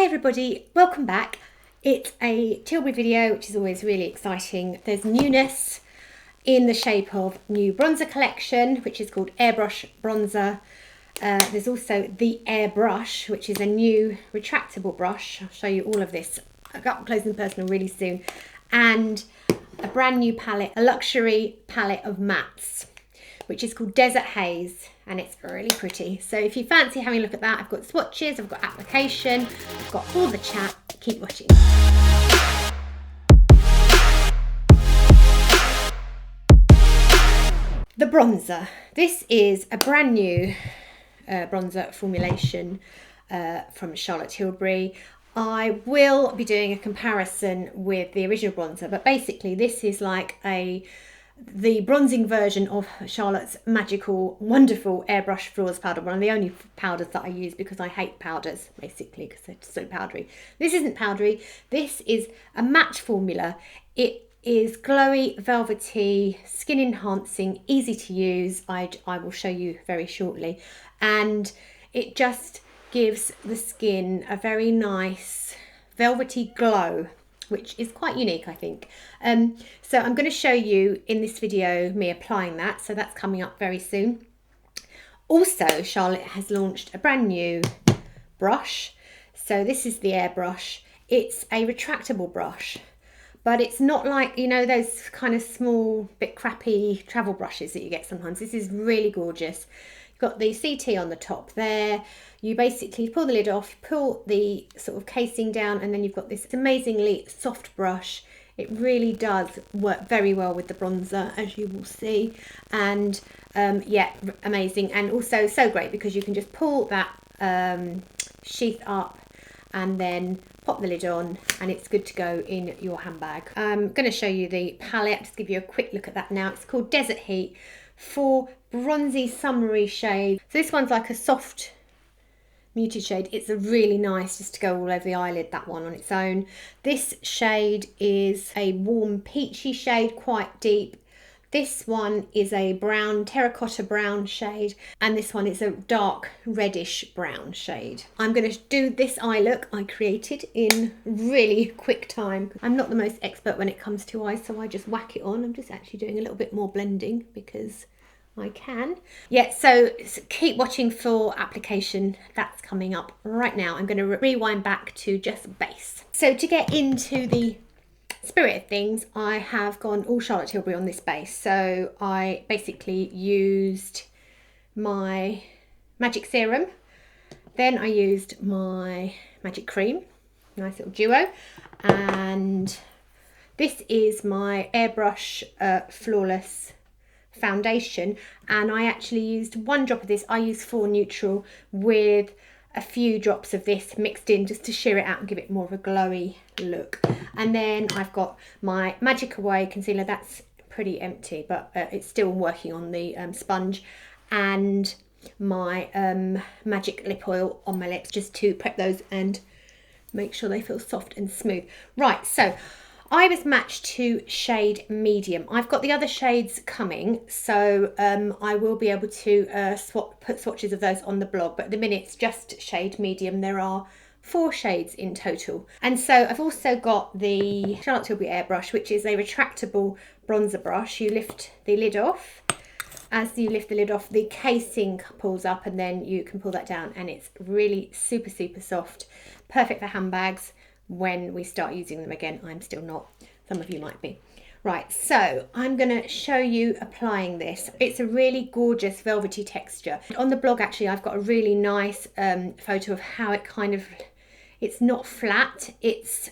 Hi everybody, welcome back. It's a Tilbury video, which is always really exciting. There's newness in the shape of new bronzer collection, which is called Airbrush Bronzer. There's also the Airbrush, which is a new retractable brush. I'll show you all of this up close and personal really soon. And a brand new palette, a luxury palette of mattes, which is called Desert Haze, and it's really pretty. So if you fancy having a look at that, I've got swatches, I've got application, I've got all the chat. Keep watching. The bronzer. This is a brand new bronzer formulation from Charlotte Tilbury. I will be doing a comparison with the original bronzer, but basically this is like the bronzing version of Charlotte's magical, wonderful Airbrush Floors powder. One of the only powders that I use because I hate powders, basically, because they're so powdery. This isn't powdery. This is a matte formula. It is glowy, velvety, skin enhancing, easy to use. I will show you very shortly. And it just gives the skin a very nice velvety glow, which is quite unique, I think. So I'm going to show you in this video me applying that. So that's coming up very soon. Also, Charlotte has launched a brand new brush. So this is the Airbrush. It's a retractable brush, but it's not like, you know, those kind of small, bit crappy travel brushes that you get sometimes. This is really gorgeous. You've got the CT on the top there. You basically pull the lid off, pull the sort of casing down, and then you've got this amazingly soft brush. It really does work very well with the bronzer, as you will see. And yeah, amazing. And also so great because you can just pull that sheath up and then pop the lid on, and it's good to go in your handbag. I'm going to show you the palette, just give you a quick look at that now. It's called Desert Heat, for bronzy summery shade. So this one's like a soft muted shade. It's a really nice just to go all over the eyelid, that one on its own. This shade is a warm peachy shade, quite deep. This one is a brown, terracotta brown shade, and this one is a dark reddish brown shade. I'm going to do this eye look I created in really quick time. I'm not the most expert when it comes to eyes, so I just whack it on. I'm just actually doing a little bit more blending because I can. Yeah, so keep watching for application. That's coming up right now. I'm going to rewind back to just base. So to get into the spirit of things, I have gone all Charlotte Tilbury on this base. So I basically used my magic serum, then I used my magic cream, nice little duo, and this is my Airbrush Flawless foundation, and I actually used one drop of this. I used 4 neutral with a few drops of this mixed in just to sheer it out and give it more of a glowy look. And then I've got my Magic Away concealer. That's pretty empty, but it's still working on the sponge, and my magic lip oil on my lips just to prep those and make sure they feel soft and smooth. Right, so I was matched to shade medium. I've got the other shades coming, so I will be able to put swatches of those on the blog, but at the minute it's just shade medium. There are 4 shades in total. And so I've also got the Charlotte Tilbury Airbrush, which is a retractable bronzer brush. You lift the lid off. As you lift the lid off, the casing pulls up, and then you can pull that down, and it's really super, super soft. Perfect for handbags. When we start using them again, I'm still not. Some of you might be. Right, so I'm going to show you applying this. It's a really gorgeous velvety texture. On the blog, actually, I've got a really nice photo of how it kind of, it's not flat. It's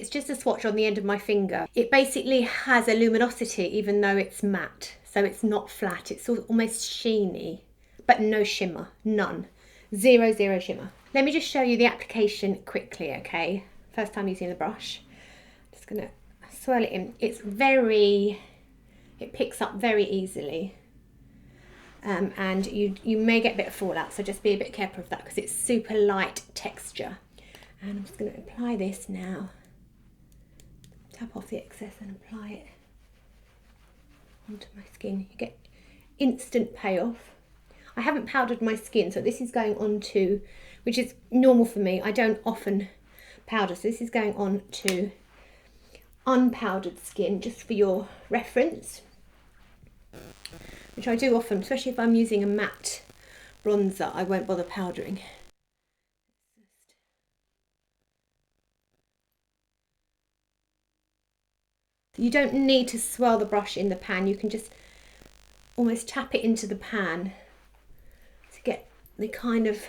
just a swatch on the end of my finger. It basically has a luminosity even though it's matte. So it's not flat. It's almost sheeny, but no shimmer, none. Zero shimmer. Let me just show you the application quickly, okay? First time using the brush. Just gonna swirl it in. It picks up very easily. And you may get a bit of fallout, so just be a bit careful of that because it's super light texture. And I'm just gonna apply this now. Tap off the excess and apply it onto my skin. You get instant payoff. I haven't powdered my skin, so this is going onto which is normal for me. I don't often powder, so this is going on to unpowdered skin, just for your reference, which I do often, especially if I'm using a matte bronzer. I won't bother powdering. You don't need to swirl the brush in the pan. You can just almost tap it into the pan to get the kind of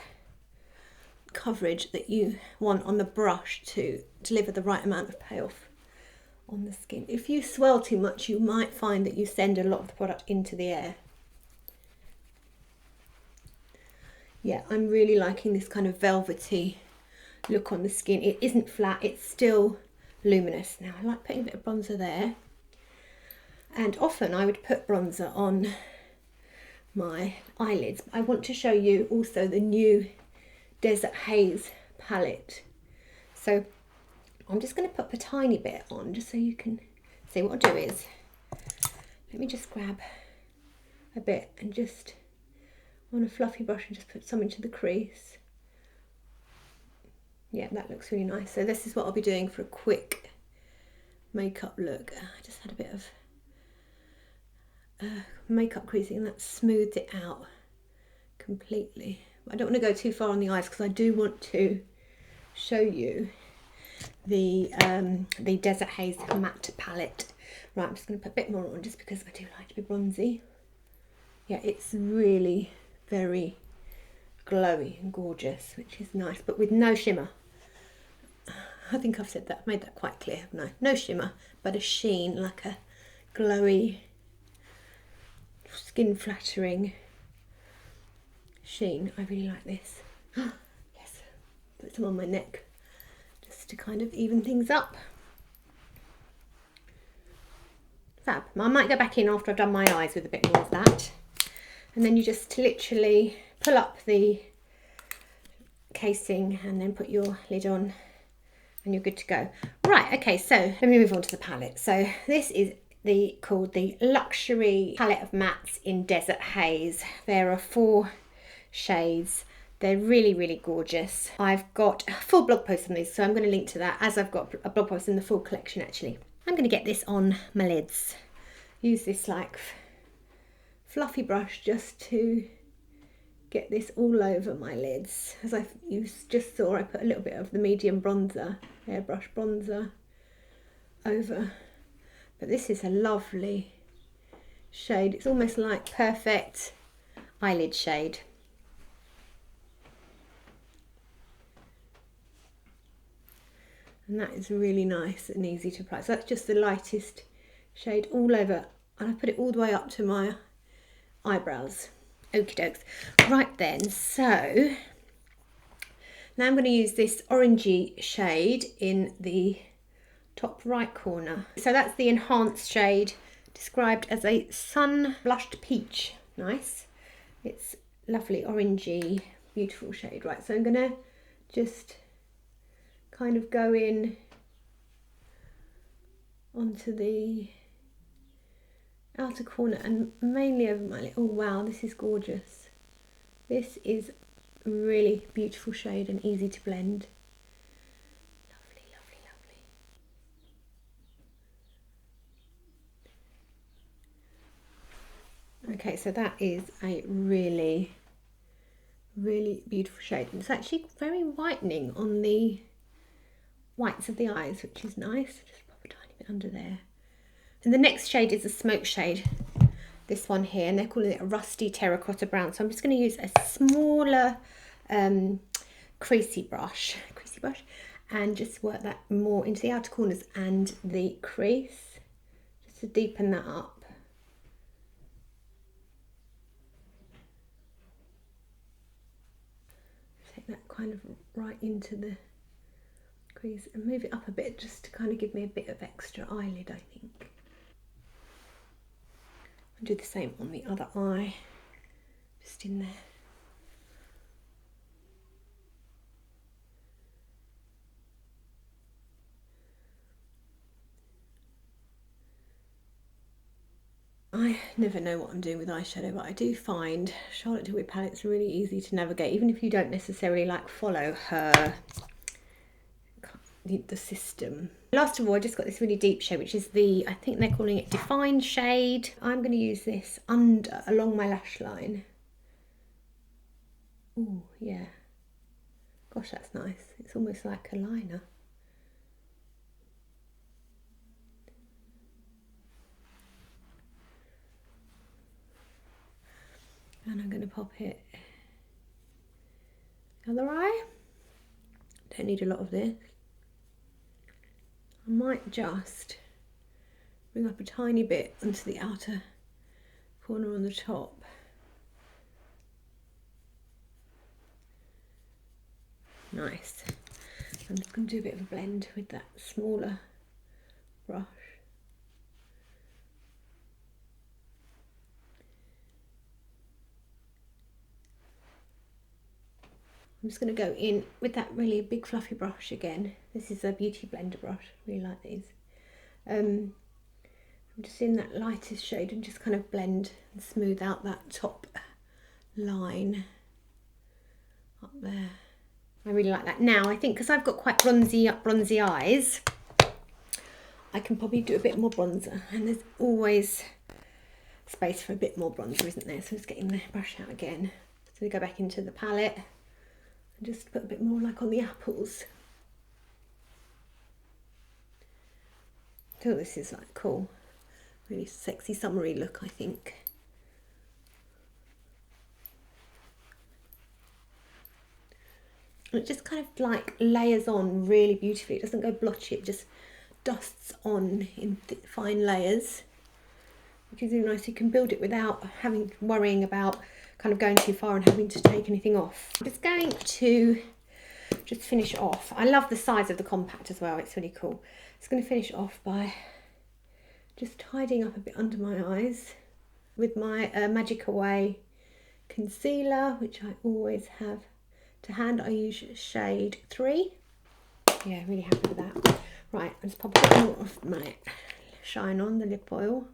coverage that you want on the brush to deliver the right amount of payoff on the skin. If you swirl too much, you might find that you send a lot of the product into the air. Yeah, I'm really liking this kind of velvety look on the skin. It isn't flat, it's still luminous. Now I like putting a bit of bronzer there, and often I would put bronzer on my eyelids. I want to show you also the new Desert Haze palette. So I'm just going to put a tiny bit on just so you can see. What I'll do is, let me just grab a bit and just on a fluffy brush and just put some into the crease. Yeah, that looks really nice. So this is what I'll be doing for a quick makeup look. I just had a bit of makeup creasing and that smoothed it out completely. I don't want to go too far on the eyes because I do want to show you the Desert Haze matte palette. Right, I'm just going to put a bit more on just because I do like to be bronzy. Yeah, it's really very glowy and gorgeous, which is nice, but with no shimmer. I think I've said that, I've made that quite clear, haven't I? No shimmer, but a sheen, like a glowy, skin flattering sheen. I really like this. Yes, put some on my neck just to kind of even things up. Fab. I might go back in after I've done my eyes with a bit more of that. And then you just literally pull up the casing and then put your lid on and you're good to go. Right, okay, so let me move on to the palette. So this is called the Luxury Palette of Mattes in Desert Haze. There are 4 shades. They're really, really gorgeous. I've got a full blog post on these, so I'm going to link to that, as I've got a blog post in the full collection actually. I'm going to get this on my lids. Use this like fluffy brush just to get this all over my lids. As you just saw, I put a little bit of the medium bronzer, Airbrush Bronzer, over. But this is a lovely shade. It's almost like perfect eyelid shade. And that is really nice and easy to apply. So that's just the lightest shade all over. And I put it all the way up to my eyebrows. Okie dokes. Right then, so now I'm going to use this orangey shade in the top right corner. So that's the enhanced shade, described as a sun blushed peach. Nice. It's lovely orangey, beautiful shade. Right, so I'm going to just kind of go in onto the outer corner and mainly over my lip. Oh wow, this is gorgeous. This is a really beautiful shade and easy to blend. Lovely, lovely, lovely. Okay, so that is a really, really beautiful shade. And it's actually very whitening on the whites of the eyes, which is nice. Just pop a tiny bit under there. And the next shade is a smoke shade, this one here, and they're calling it a rusty terracotta brown. So I'm just going to use a smaller creasy brush and just work that more into the outer corners and the crease, just to deepen that up. Take that kind of right into the crease and move it up a bit, just to kind of give me a bit of extra eyelid, I think. I'll do the same on the other eye, just in there. I never know what I'm doing with eyeshadow, but I do find Charlotte Tilbury palettes really easy to navigate, even if you don't necessarily like follow her the system. Last of all, I just got this really deep shade, which is the, I think they're calling it Defined shade. I'm going to use this under along my lash line. Oh yeah, gosh, that's nice. It's almost like a liner. And I'm going to pop it other eye. Don't need a lot of this. I might just bring up a tiny bit onto the outer corner on the top. Nice. I'm just going to do a bit of a blend with that smaller brush. I'm just going to go in with that really big fluffy brush again. This is a Beauty Blender brush. I really like these. I'm just in that lightest shade and just kind of blend and smooth out that top line up there. I really like that. Now I think because I've got quite bronzy eyes, I can probably do a bit more bronzer, and there's always space for a bit more bronzer, isn't there? So just getting the brush out again. So we go back into the palette. Just put a bit more like on the apples. Oh, this is like cool. Really sexy summery look, I think. And it just kind of like layers on really beautifully. It doesn't go blotchy, it just dusts on in fine layers, which is really nice. You can build it without worrying about kind of going too far and having to take anything off. I'm just going to just finish off. I love the size of the compact as well, it's really cool. Just going to finish off by just tidying up a bit under my eyes with my Magic Away concealer, which I always have to hand. I use shade 3. Yeah, really happy with that. Right, I'll just pop a bit more of my shine on, the lip oil.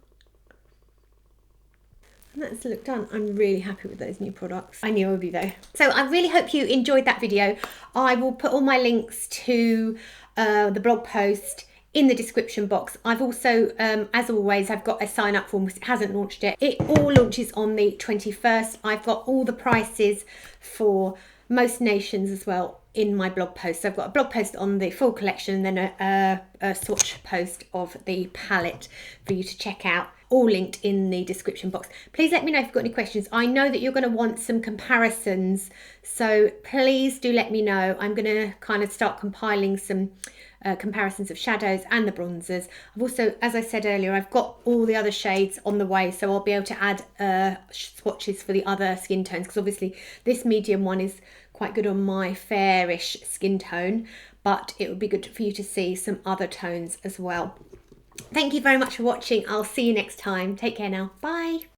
And that's the look done. I'm really happy with those new products. I knew I would be though. So I really hope you enjoyed that video. I will put all my links to the blog post in the description box. I've also, as always, I've got a sign up form because it hasn't launched yet. It all launches on the 21st. I've got all the prices for most nations as well in my blog post. So I've got a blog post on the full collection and then a swatch post of the palette for you to check out, all linked in the description box. Please let me know if you've got any questions. I know that you're going to want some comparisons, so please do let me know. I'm going to kind of start compiling some comparisons of shadows and the bronzers. I've also, as I said earlier, I've got all the other shades on the way, so I'll be able to add swatches for the other skin tones, because obviously this medium one is quite good on my fairish skin tone, but it would be good for you to see some other tones as well. Thank you very much for watching. I'll see you next time. Take care now. Bye.